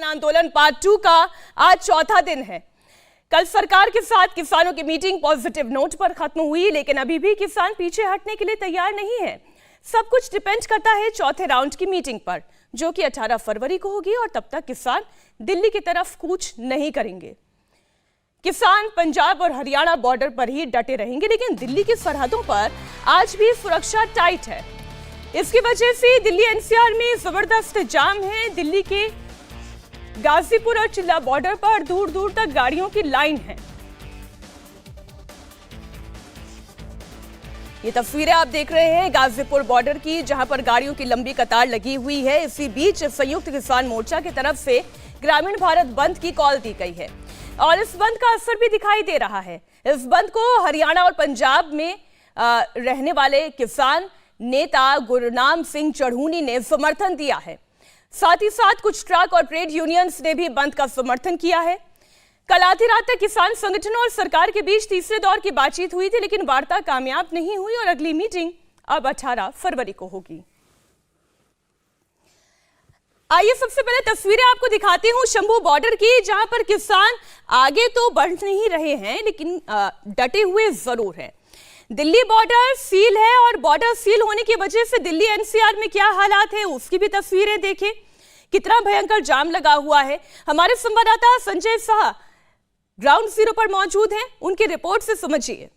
किसान आंदोलन पार्ट 2 का आज चौथा दिन है। कल सरकार के साथ किसानों की मीटिंग पॉजिटिव नोट पर खत्म हुई, लेकिन अभी भी किसान पीछे हटने के लिए तैयार नहीं है। सब कुछ डिपेंड करता है चौथे राउंड की मीटिंग पर, जो कि 18 फरवरी को होगी और तब तक किसान दिल्ली की तरफ कूच नहीं करेंगे। किसान पंजाब और हरियाणा बॉर्डर पर ही डटे रहेंगे, लेकिन दिल्ली की सरहदों पर आज भी सुरक्षा टाइट है। इसकी वजह से दिल्ली एनसीआर में जबरदस्त जाम है। दिल्ली के गाजीपुर और चिल्ला बॉर्डर पर दूर दूर तक गाड़ियों की लाइन है। ये तस्वीरें आप देख रहे हैं गाजीपुर बॉर्डर की, जहां पर गाड़ियों की लंबी कतार लगी हुई है। इसी बीच संयुक्त किसान मोर्चा की तरफ से ग्रामीण भारत बंद की कॉल दी गई है और इस बंद का असर भी दिखाई दे रहा है। इस बंद को हरियाणा और पंजाब में रहने वाले किसान नेता गुरनाम सिंह चढ़ूनी ने समर्थन दिया है। साथ ही साथ कुछ ट्रक और ट्रेड यूनियंस ने भी बंद का समर्थन किया है। कल आधी रात तक किसान संगठनों और सरकार के बीच तीसरे दौर की बातचीत हुई थी, लेकिन वार्ता कामयाब नहीं हुई और अगली मीटिंग अब 18 फरवरी को होगी। आइए सबसे पहले तस्वीरें आपको दिखाती हूं शंभू बॉर्डर की, जहां पर किसान आगे तो बढ़ नहीं रहे हैं, लेकिन डटे हुए जरूर हैं। दिल्ली बॉर्डर सील है और बॉर्डर सील होने की वजह से दिल्ली एनसीआर में क्या हालात है उसकी भी तस्वीरें देखें। कितना भयंकर जाम लगा हुआ है। हमारे संवाददाता संजय शाह ग्राउंड जीरो पर मौजूद हैं, उनकी रिपोर्ट से समझिए।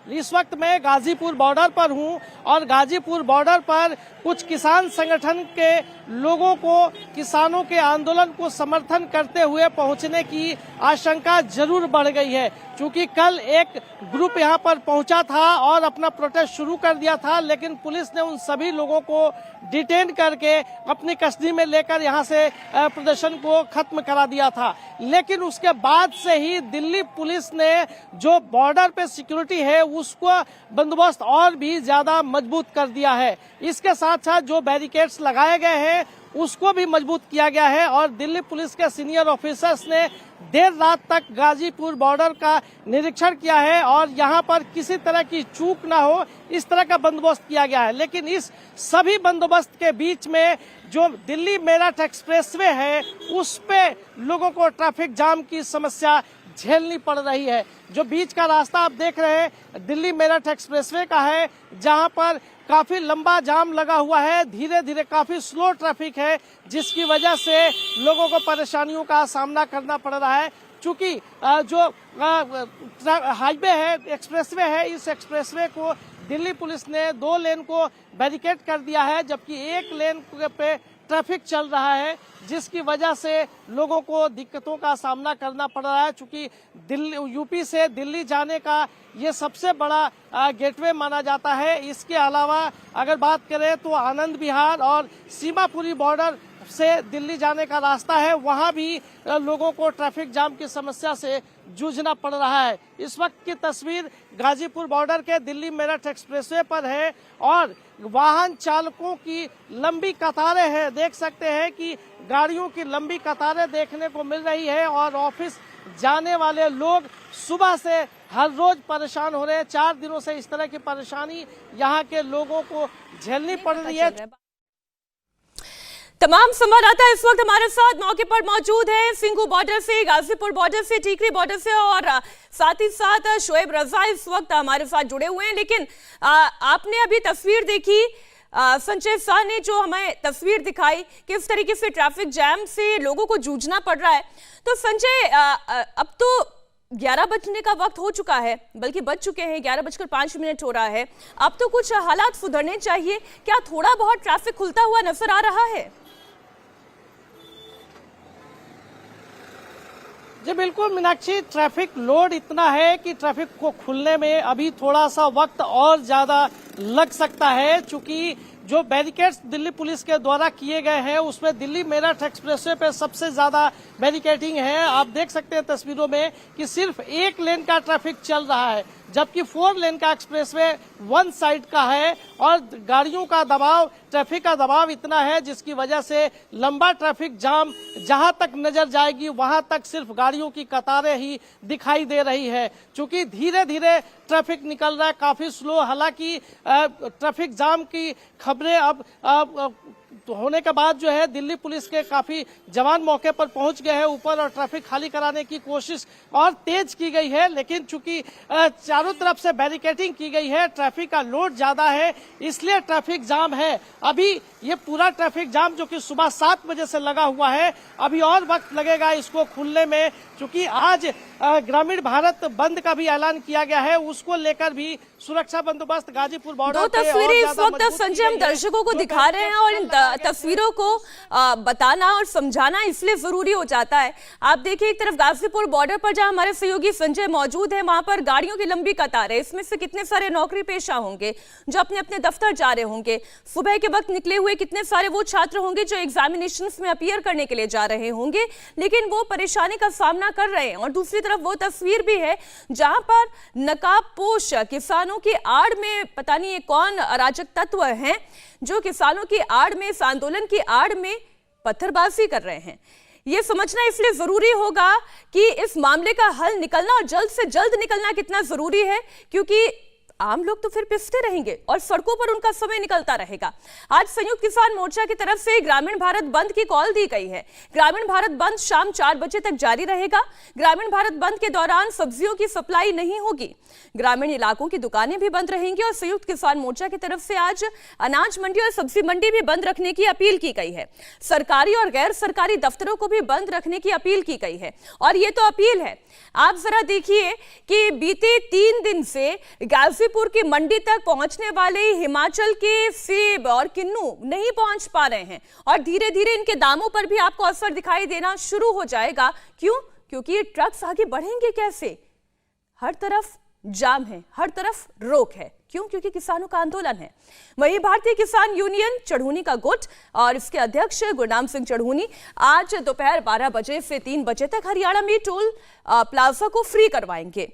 इस वक्त मैं गाजीपुर बॉर्डर पर हूं और गाजीपुर बॉर्डर पर कुछ किसान संगठन के लोगों को किसानों के आंदोलन को समर्थन करते हुए पहुंचने की आशंका जरूर बढ़ गई है, क्योंकि कल एक ग्रुप यहां पर पहुंचा था और अपना प्रोटेस्ट शुरू कर दिया था, लेकिन पुलिस ने उन सभी लोगों को डिटेन करके अपनी कस्टडी में लेकर यहां से प्रदर्शन को खत्म करा दिया था। लेकिन उसके बाद से ही दिल्ली पुलिस ने जो बॉर्डर पे सिक्योरिटी है उसको बंदोबस्त और भी ज्यादा मजबूत कर दिया है। इसके साथ साथ जो बैरिकेड्स लगाए गए हैं उसको भी मजबूत किया गया है और दिल्ली पुलिस के सीनियर ऑफिसर्स ने देर रात तक गाजीपुर बॉर्डर का निरीक्षण किया है और यहां पर किसी तरह की चूक ना हो इस तरह का बंदोबस्त किया गया है। लेकिन इस सभी बंदोबस्त के बीच में जो दिल्ली मेरठ एक्सप्रेसवे है उस पे लोगों को ट्रैफिक जाम की समस्या झेलनी पड़ रही है। जो बीच का रास्ता आप देख रहे हैं दिल्ली मेरठ एक्सप्रेसवे का है, जहां पर काफी लंबा जाम लगा हुआ है। धीरे धीरे काफी स्लो ट्रैफिक है, जिसकी वजह से लोगों को परेशानियों का सामना करना पड़ रहा है। चूंकि जो हाईवे है, एक्सप्रेसवे है, इस एक्सप्रेसवे को दिल्ली पुलिस ने 2 लेन को बैरिकेड कर दिया है, जबकि 1 लेन पे ट्रैफिक चल रहा है, जिसकी वजह से लोगों को दिक्कतों का सामना करना पड़ रहा है। चूंकि दिल्ली यूपी से दिल्ली जाने का ये सबसे बड़ा गेटवे माना जाता है। इसके अलावा अगर बात करें तो आनंद विहार और सीमापुरी बॉर्डर से दिल्ली जाने का रास्ता है, वहां भी लोगों को ट्रैफिक जाम की समस्या से जूझना पड़ रहा है। इस वक्त की तस्वीर गाजीपुर बॉर्डर के दिल्ली मेरठ एक्सप्रेसवे पर है और वाहन चालकों की लंबी कतारें हैं। देख सकते हैं कि गाड़ियों की लंबी कतारें देखने को मिल रही है और ऑफिस जाने वाले लोग सुबह से हर रोज परेशान हो रहे हैं। 4 दिनों से इस तरह की परेशानी यहाँ के लोगों को झेलनी पड़ रही है। तमाम संवाददाता इस वक्त हमारे साथ मौके पर मौजूद है, सिंघू बॉर्डर से, गाजीपुर बॉर्डर से, टीकरी बॉर्डर से और साथ ही साथ शोएब रजा इस वक्त हमारे साथ जुड़े हुए हैं। लेकिन आपने अभी तस्वीर देखी, संजय शाह ने जो हमें तस्वीर दिखाई किस तरीके से ट्रैफिक जैम से लोगों को जूझना पड़ रहा है। तो संजय, अब तो 11 बजने का वक्त हो चुका है, बल्कि बज चुके हैं, 11:05 हो रहा है। अब तो कुछ हालात सुधरने चाहिए। क्या थोड़ा बहुत ट्रैफिक खुलता हुआ नजर आ रहा है? जी बिल्कुल मीनाक्षी, ट्रैफिक लोड इतना है कि ट्रैफिक को खुलने में अभी थोड़ा सा वक्त और ज्यादा लग सकता है। चूंकि जो बैरिकेड्स दिल्ली पुलिस के द्वारा किए गए हैं उसमें दिल्ली मेरठ एक्सप्रेसवे पे सबसे ज्यादा बैरिकेडिंग है। आप देख सकते हैं तस्वीरों में कि सिर्फ 1 लेन का ट्रैफिक चल रहा है, जबकि 4 लेन का एक्सप्रेसवे 1 साइड का है और गाड़ियों का दबाव, ट्रैफिक का दबाव इतना है जिसकी वजह से लंबा ट्रैफिक जाम जहां तक नजर जाएगी वहां तक सिर्फ गाड़ियों की कतारें ही दिखाई दे रही है। चूंकि धीरे धीरे ट्रैफिक निकल रहा है, काफी स्लो। हालांकि ट्रैफिक जाम की खबरें अब तो होने के बाद जो है दिल्ली पुलिस के काफी जवान मौके पर पहुंच गए हैं ऊपर और ट्रैफिक खाली कराने की कोशिश और तेज की गई है। लेकिन चूंकि चारों तरफ से बैरिकेडिंग की गई है, ट्रैफिक का लोड ज्यादा है, इसलिए ट्रैफिक जाम है। अभी ये पूरा ट्रैफिक जाम जो कि सुबह 7 बजे से लगा हुआ है, अभी और वक्त लगेगा इसको खुलने में, क्योंकि आज ग्रामीण भारत बंद का भी ऐलान किया गया है। उसको लेकर भी सुरक्षा बंदोबस्त गाजीपुर बॉर्डर दो पे और तस्वीरें इस ज्यादा वक्त मजबूत संजय की हम गई है। दर्शकों को दिखा रहे हैं और इन तस्वीरों को बताना और समझाना इसलिए जरूरी हो जाता है। आप देखिए एक तरफ गाजीपुर बॉर्डर पर जहां हमारे सहयोगी संजय मौजूद है, वहां पर गाड़ियों की लंबी कतार है। इसमें से कितने सारे नौकरी पेशा होंगे जो अपने अपने दफ्तर जा रहे होंगे, सुबह के वक्त निकले हुए कितने सारे वो छात्र होंगे जो एग्जामिनेशंस में अपीयर करने के लिए जा रहे होंगे, लेकिन वो परेशानी का सामना कर रहे हैं। और दूसरी तरफ वो तस्वीर भी है जहां पर नकाबपोश किसानों की आड़ में पता नहीं ये कौन अराजक तत्व हैं जो किसानों की आड़ में, इस आंदोलन की आड़ में पत्थरबाजी कर रहे हैं। ये समझना इसलिए जरूरी होगा कि इस मामले का हल निकलना और जल्द से जल्द निकलना कितना जरूरी है, क्योंकि आम लोग तो फिर पिसते रहेंगे और सड़कों पर उनका समय निकलता रहेगा। आज संयुक्त किसान मोर्चा की तरफ से ग्रामीण भारत बंद की कॉल दी गई है। ग्रामीण भारत बंद शाम 4 बजे तक जारी रहेगा। ग्रामीण भारत बंद के दौरान सब्जियों की सप्लाई नहीं होगी, ग्रामीण इलाकों की दुकानें भी बंद रहेंगी और संयुक्त किसान मोर्चा की तरफ से आज अनाज मंडी और सब्जी मंडी भी बंद रखने की अपील की गई है। सरकारी और गैर सरकारी दफ्तरों को भी बंद रखने की अपील की गई है। और ये तो अपील है, आप जरा देखिए कि बीते 3 दिन से गाजीपुर की मंडी तक पहुंचने वाले हिमाचल के सेब और किन्नू नहीं पहुंच पा रहे हैं और धीरे धीरे इनके दामों पर भी आपको असर दिखाई देना शुरू हो जाएगा। क्यों? क्योंकि ये ट्रक्स आगे बढ़ेंगे कैसे? हर तरफ जाम है, हर तरफ रोक है। क्यों? क्योंकि किसानों का आंदोलन है। वहीं भारतीय किसान यूनियन चढ़ूनी का गुट और इसके अध्यक्ष गुरनाम सिंह चढ़ूनी आज दोपहर 12 बजे से 3 बजे तक हरियाणा में टोल प्लाजा को फ्री करवाएंगे।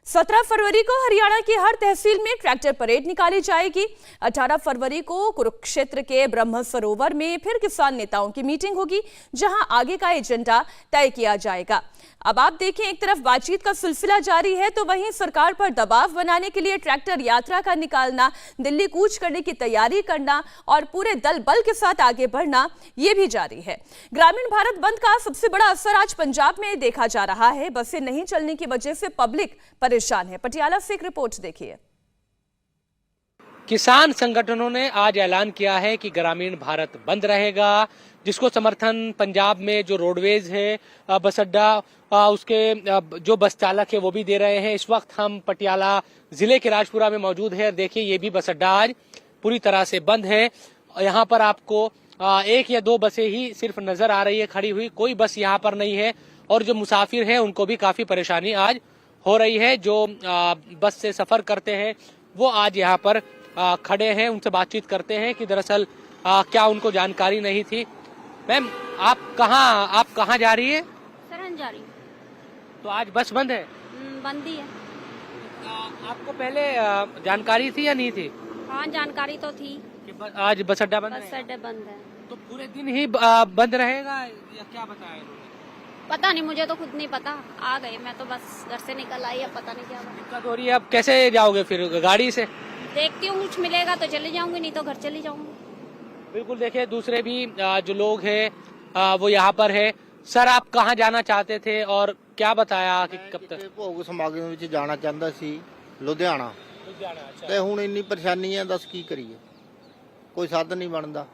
17 फरवरी को हरियाणा की हर तहसील में ट्रैक्टर परेड निकाली जाएगी। 18 फरवरी को कुरुक्षेत्र के ब्रह्म सरोवर में फिर किसान नेताओं की मीटिंग होगी, जहां आगे का एजेंडा तय किया जाएगा। अब आप देखें, एक तरफ बातचीत का सिलसिला जारी है तो वहीं सरकार पर दबाव बनाने के लिए ट्रैक्टर यात्रा का निकालना, दिल्ली कूच करने की तैयारी करना और पूरे दल बल के साथ आगे बढ़ना, ये भी जारी है। ग्रामीण भारत बंद का सबसे बड़ा असर आज पंजाब में देखा जा रहा है। बसें नहीं चलने की वजह से पब्लिक परेशान है। पटियाला से एक रिपोर्ट देखिए। किसान संगठनों ने आज ऐलान किया है कि ग्रामीण भारत बंद रहेगा, जिसको समर्थन पंजाब में जो रोडवेज है, बस अड्डा, उसके जो बस चालक है वो भी दे रहे हैं। इस वक्त हम पटियाला जिले के राजपुरा में मौजूद है। देखिए ये भी बस अड्डा आज पूरी तरह से बंद है। यहाँ पर आपको 1 या 2 बसें ही सिर्फ नजर आ रही है खड़ी हुई, कोई बस यहाँ पर नहीं है। और जो मुसाफिर हैं उनको भी काफी परेशानी आज हो रही है। जो बस से सफर करते हैं वो आज यहाँ पर खड़े हैं, उनसे बातचीत करते हैं कि दरअसल क्या उनको जानकारी नहीं थी। मैम आप कहाँ जा रही है? सरहन जा रही हूँ। तो आज बस बंद है? बंद ही है। आपको पहले जानकारी थी या नहीं थी? हाँ जानकारी तो थी कि आज बस अड्डा बंद है। बस अड्डा बंद है। तो पूरे दिन ही बंद रहेगा या क्या बताया? पता नहीं, मुझे तो खुद नहीं पता। आ गए, मैं तो बस घर से निकल आई, अब पता नहीं क्या हुआ। दिक्कत हो रही है। अब कैसे जाओगे फिर? गाड़ी से? देखती हूँ, कुछ मिलेगा तो चली जाऊंगी, नहीं तो घर चली जाऊंगी। बिल्कुल। देखिए दूसरे भी जो लोग हैं वो यहाँ पर है। सर आप कहाँ जाना चाहते थे और क्या बताया कि कब तक? ਭੋਗ ਸਮਾਗਮ ਵਿੱਚ ਜਾਣਾ ਚਾਹੁੰਦਾ ਸੀ ਲੁਧਿਆਣਾ ਤੇ ਹੁਣ ਇੰਨੀ ਪਰੇਸ਼ਾਨੀ ਹੈ, ਦੱਸ ਕੀ ਕਰੀਏ, ਕੋਈ ਸਾਧਨ ਨਹੀਂ ਬਣਦਾ।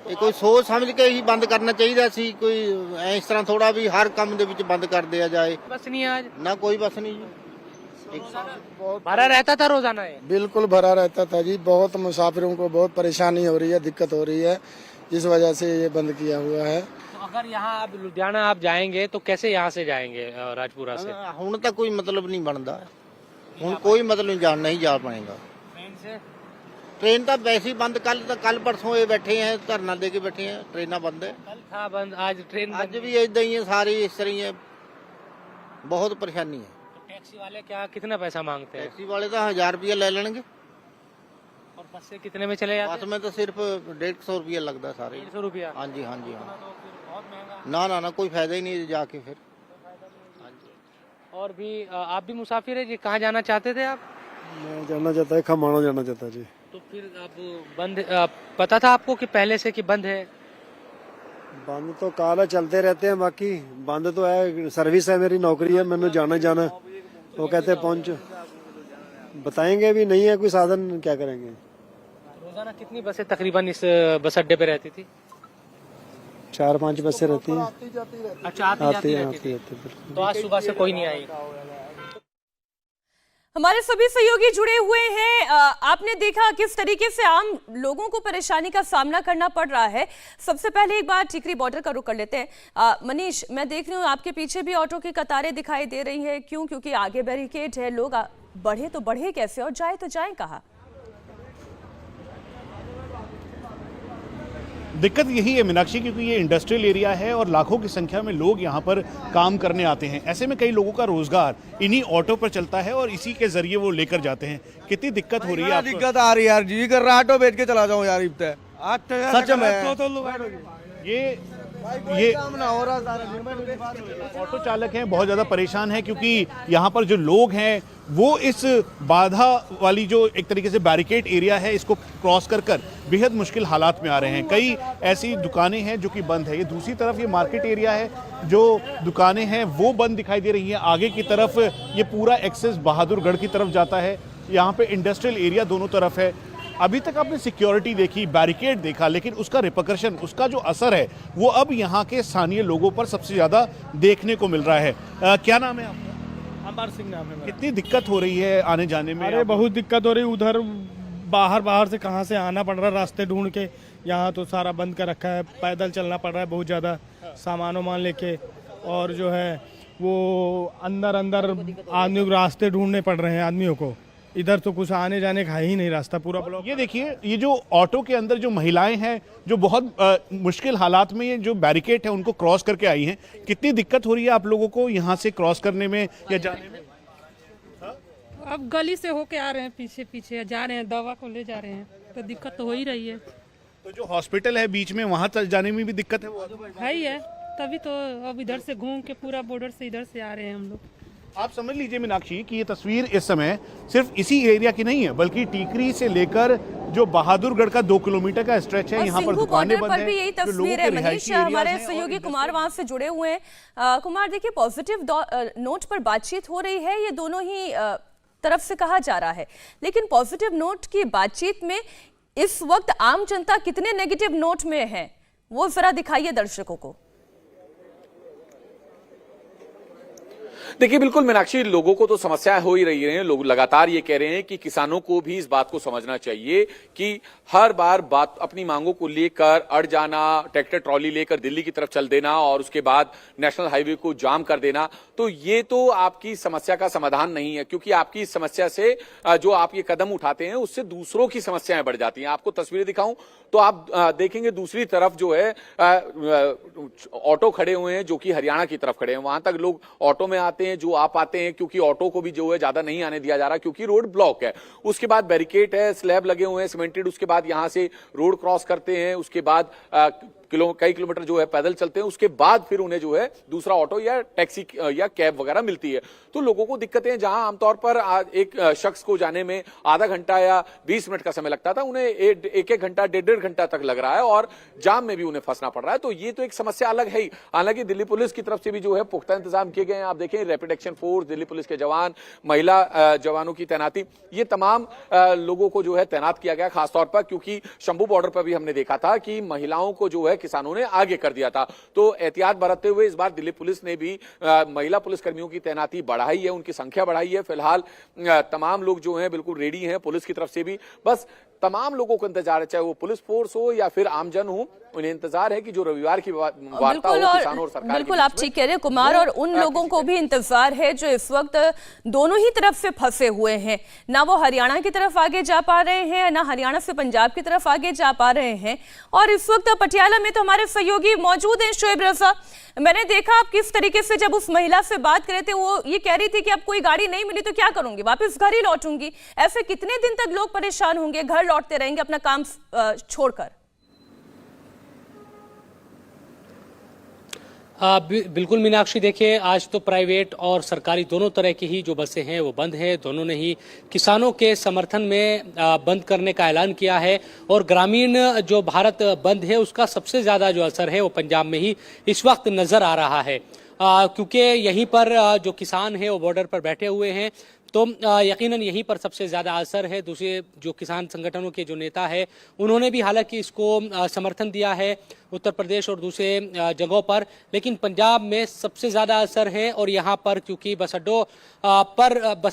ਇਹ ਕੋਈ ਸੋਚ ਸਮਝ ਕੇ ਹੀ ਬੰਦ ਕਰਨਾ ਚਾਹੀਦਾ ਸੀ। ਕੋਈ ਇਸ ਤਰ੍ਹਾਂ ਥੋੜਾ ਵੀ ਹਰ ਕੰਮ ਦੇ ਵਿੱਚ ਬੰਦ ਕਰ ਦਿਆ ਜਾਏ। बस नहीं है आज? ਨਾ ਕੋਈ ਬੱਸ ਨਹੀਂ ਜੀ। भरा रहता था रोजाना है? बिल्कुल भरा रहता था जी। बहुत मुसाफिरों को बहुत परेशानी हो रही है, दिक्कत हो रही है, इस वजह से ये बंद किया हुआ है। तो अगर यहाँ आप लुधियाना आप जाएंगे तो कैसे यहाँ से जाएंगे राजपुरा से? ਹੁਣ ਤਾਂ ਕੋਈ ਮਤਲਬ ਨਹੀਂ ਬਣਦਾ। ਹੁਣ ਕੋਈ ਮਤਲਬ ਨਹੀਂ ਜਾਣ ਨਹੀਂ ਜਾ ਪਾਏਗਾ। ट्रेन से? ट्रेन ਤਾਂ वैसे ही बंद। कल परसों ये बैठे हैं, धरना दे के बैठे हैं, ट्रेना बंद है। कल था बंद, आज ट्रेन ਅੱਜ ਵੀ ਇਦਾਂ ਹੀ है, सारी इस तरह ही है, बहुत परेशानी है। टैक्सी वाले क्या कितना पैसा मांगते हैं? टैक्सी वाले तो 1000 रुपया ले लेंगे और बस से कितने में चले जाते बस में तो सिर्फ 150 रुपया लगता है सारे। 150 रुपया? हाँ जी हाँ जी हाँ। बहुत महंगा। ना कोई फायदा ही नहीं जाके फिर। और भी आप भी मुसाफिर है जी, कहाँ जाना चाहते थे आप? मैं जाना चाहता है, खमाणो जाना चाहता जी। तो फिर अब बंद पता था आपको कि पहले से कि बंद है? बंद तो काला चलते रहते हैं, बाकी बंद तो है। सर्विस है, मेरी नौकरी है, मैंने जाना वो कहते हैं पहुंच, बताएंगे भी नहीं है कोई साधन, क्या करेंगे। रोजाना कितनी बसें तकरीबन इस बस अड्डे पे रहती थी? 4-5 बसें रहती हैं। अच्छा, आती रहती थी। तो आज सुबह से कोई नहीं आई? हमारे सभी सहयोगी जुड़े हुए हैं। आपने देखा किस तरीके से आम लोगों को परेशानी का सामना करना पड़ रहा है। सबसे पहले एक बार टिकरी बॉर्डर का रुख कर लेते हैं। मनीष, मैं देख रही हूँ आपके पीछे भी ऑटो की कतारें दिखाई दे रही है। क्यों? क्योंकि आगे बैरिकेड है। लोग बढ़े तो बढ़े कैसे और जाए तो जाए कहाँ? दिक्कत यही है मीनाक्षी, क्योंकि ये इंडस्ट्रियल एरिया है और लाखों की संख्या में लोग यहाँ पर काम करने आते हैं। ऐसे में कई लोगों का रोजगार इन्हीं ऑटो पर चलता है और इसी के जरिए वो लेकर जाते हैं। कितनी दिक्कत हो रही है आपको? दिक्कत आ रही है यार, जी कर रहा है ऑटो बेच के चला जाऊं यार। इब्ते सच में ये ऑटो चालक हैं, बहुत ज़्यादा परेशान हैं, क्योंकि यहाँ पर जो लोग हैं वो इस बाधा वाली जो एक तरीके से बैरिकेड एरिया है इसको क्रॉस कर बेहद मुश्किल हालात में आ रहे हैं। कई ऐसी दुकानें हैं जो कि बंद है। ये दूसरी तरफ ये मार्केट एरिया है, जो दुकानें हैं वो बंद दिखाई दे रही हैं। आगे की तरफ ये पूरा एक्सेस बहादुरगढ़ की तरफ जाता है। यहाँ पे इंडस्ट्रियल एरिया दोनों तरफ है। अभी तक आपने सिक्योरिटी देखी, बैरिकेड देखा, लेकिन उसका रिपरकशन, उसका जो असर है वो अब यहाँ के स्थानीय लोगों पर सबसे ज्यादा देखने को मिल रहा है। क्या नाम है आपका? अमर सिंह नाम है मेरा। कितनी दिक्कत हो रही है आने जाने में? अरे बहुत दिक्कत हो रही, उधर बाहर से कहाँ से आना पड़ रहा है रास्ते ढूंढ के। यहाँ तो सारा बंद कर रखा है, पैदल चलना पड़ रहा है बहुत ज़्यादा, सामान लेके। और जो है वो अंदर आदमी को रास्ते ढूंढने पड़ रहे हैं आदमियों को। इधर तो कुछ आने जाने का ही नहीं रास्ता, पूरा ब्लॉक। ये देखिए, ये जो ऑटो के अंदर जो महिलाएं हैं जो बहुत मुश्किल हालात में ये जो बैरिकेड है उनको क्रॉस करके आई हैं, कितनी दिक्कत हो रही है आप लोगों को यहाँ से क्रॉस करने में या जाने में? अब गली से होके आ रहे हैं, पीछे जा रहे हैं, दवा को ले जा रहे हैं, तो दिक्कत तो हो ही रही है। तो जो हॉस्पिटल है बीच में, वहाँ जाने में भी दिक्कत है? वो है ही है, तभी तो अब इधर से घूम के पूरा बॉर्डर से इधर से आ रहे हैं हम लोग। आप समझ लीजिए मीनाक्षी कि ये तस्वीर इस समय सिर्फ इसी एरिया की नहीं है, बल्कि टीकरी से लेकर जो बहादुरगढ़ का 2 किलोमीटर का स्ट्रेच है, यहाँ पर दुकानें बंद हैं। भी यही तस्वीर है मनीष। हमारे सहयोगी कुमार वहां से जुड़े हुए हैं। कुमार, देखिए पॉजिटिव नोट पर बातचीत हो रही है, ये दोनों ही तरफ से कहा जा रहा है, लेकिन पॉजिटिव नोट की बातचीत में इस वक्त आम जनता कितने नेगेटिव नोट में है, वो जरा दिखाइए दर्शकों को। देखिए बिल्कुल मीनाक्षी, लोगों को तो समस्याएं हो ही रही हैं। लोग लगातार ये कह रहे हैं कि किसानों को भी इस बात को समझना चाहिए कि हर बार बात अपनी मांगों को लेकर अड़ जाना, ट्रैक्टर ट्रॉली लेकर दिल्ली की तरफ चल देना और उसके बाद नेशनल हाईवे को जाम कर देना, तो ये तो आपकी समस्या का समाधान नहीं है। क्योंकि आपकी इस समस्या से जो आप ये कदम उठाते हैं उससे दूसरों की समस्याएं बढ़ जाती हैं। आपको तस्वीरें दिखाऊं तो आप देखेंगे दूसरी तरफ जो है ऑटो खड़े हुए हैं जो कि हरियाणा की तरफ खड़े हैं। वहां तक लोग ऑटो में आते हैं, जो आ पाते हैं, क्योंकि ऑटो को भी जो है ज्यादा नहीं आने दिया जा रहा क्योंकि रोड ब्लॉक है। उसके बाद बैरिकेड है, स्लैब लगे हुए हैं सीमेंटेड, उसके बाद यहां से रोड क्रॉस करते हैं, उसके बाद कई किलोमीटर जो है पैदल चलते हैं, उसके बाद फिर उन्हें जो है दूसरा ऑटो या टैक्सी या कैब वगैरह मिलती है। तो लोगों को दिक्कतें, जहां आमतौर पर एक शख्स को जाने में आधा घंटा या 20 मिनट का समय लगता था, उन्हें एक घंटा 1.5 घंटा तक लग रहा है और जाम में भी उन्हें फंसना पड़ रहा है। तो ये तो एक समस्या अलग है ही। हालांकि दिल्ली पुलिस की तरफ से भी जो है पुख्ता इंतजाम किए गए हैं। आप देखें, rapid action force, Delhi police के जवान, महिला जवानों की तैनाती, ये तमाम लोगों को जो है तैनात किया गया खासतौर पर, क्योंकि शंभू बॉर्डर पर भी हमने देखा था कि महिलाओं को जो है किसानों ने आगे कर दिया था। तो एहतियात बरतते हुए इस बार दिल्ली पुलिस ने भी महिला पुलिसकर्मियों की तैनाती बढ़ाई है, उनकी संख्या बढ़ाई है। फिलहाल तमाम लोग जो हैं बिल्कुल रेडी हैं, पुलिस की तरफ से भी। बस तमाम लोगों को इंतजार है, चाहे वो पुलिस फोर्स हो या फिर आमजन हो, उन्हें इंतजार है कि जो रविवार की वार्ता हो किसानों और सरकार। बिल्कुल आप ठीक कह रहे हैं कुमार, और उन लोगों को भी इंतजार है जो इस वक्त दोनों ही तरफ से फंसे हुए हैं। ना वो हरियाणा की तरफ आगे जा पा रहे हैं, ना हरियाणा से पंजाब की तरफ आगे जा पा रहे हैं। और इस वक्त पटियाला में तो हमारे सहयोगी मौजूद हैं, शोएब रजा। मैंने देखा आप किस तरीके से जब उस महिला से बात कर रहे थे, वो ये कह रही थी कि अब कोई गाड़ी नहीं मिली तो क्या करूंगी, वापस घर ही लौटूंगी। ऐसे कितने दिन तक लोग परेशान होंगे, घर लौटते रहेंगे अपना काम छोड़कर? बिल्कुल मीनाक्षी, देखिए आज तो प्राइवेट और सरकारी दोनों तरह की ही जो बसें हैं वो बंद हैं। दोनों ने ही किसानों के समर्थन में बंद करने का ऐलान किया है और ग्रामीण जो भारत बंद है उसका सबसे ज़्यादा जो असर है वो पंजाब में ही इस वक्त नज़र आ रहा है, क्योंकि यहीं पर जो किसान है वो बॉर्डर पर बैठे हुए हैं, तो यकीनन यहीं पर सबसे ज़्यादा असर है। दूसरे जो किसान संगठनों के जो नेता है उन्होंने भी हालांकि इसको समर्थन दिया है उत्तर प्रदेश और दूसरे जगहों पर, लेकिन पंजाब में सबसे ज़्यादा असर है। और यहाँ पर क्योंकि बस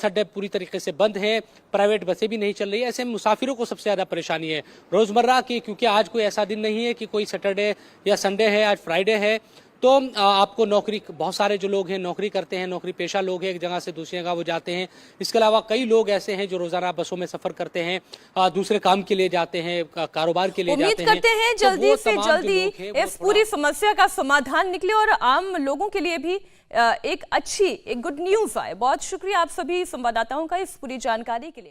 अड्डे पूरी तरीके से बंद हैं, प्राइवेट बसें भी नहीं चल रही है, ऐसे में मुसाफिरों को सबसे ज़्यादा परेशानी है रोज़मर्रा की, क्योंकि आज कोई ऐसा दिन नहीं है कि कोई सैटरडे या संडे है, आज फ्राइडे है, तो आपको नौकरी, बहुत सारे जो लोग हैं नौकरी करते हैं, नौकरी पेशा लोग हैं, एक जगह से दूसरी जगह वो जाते हैं। इसके अलावा कई लोग ऐसे हैं जो रोजाना बसों में सफर करते हैं, दूसरे काम के लिए जाते हैं, कारोबार के लिए जाते हैं। उम्मीद करते हैं जल्दी से जल्दी इस पूरी समस्या का समाधान निकले और आम लोगों के लिए भी एक गुड न्यूज आए। बहुत शुक्रिया आप सभी संवाददाताओं का इस पूरी जानकारी के लिए।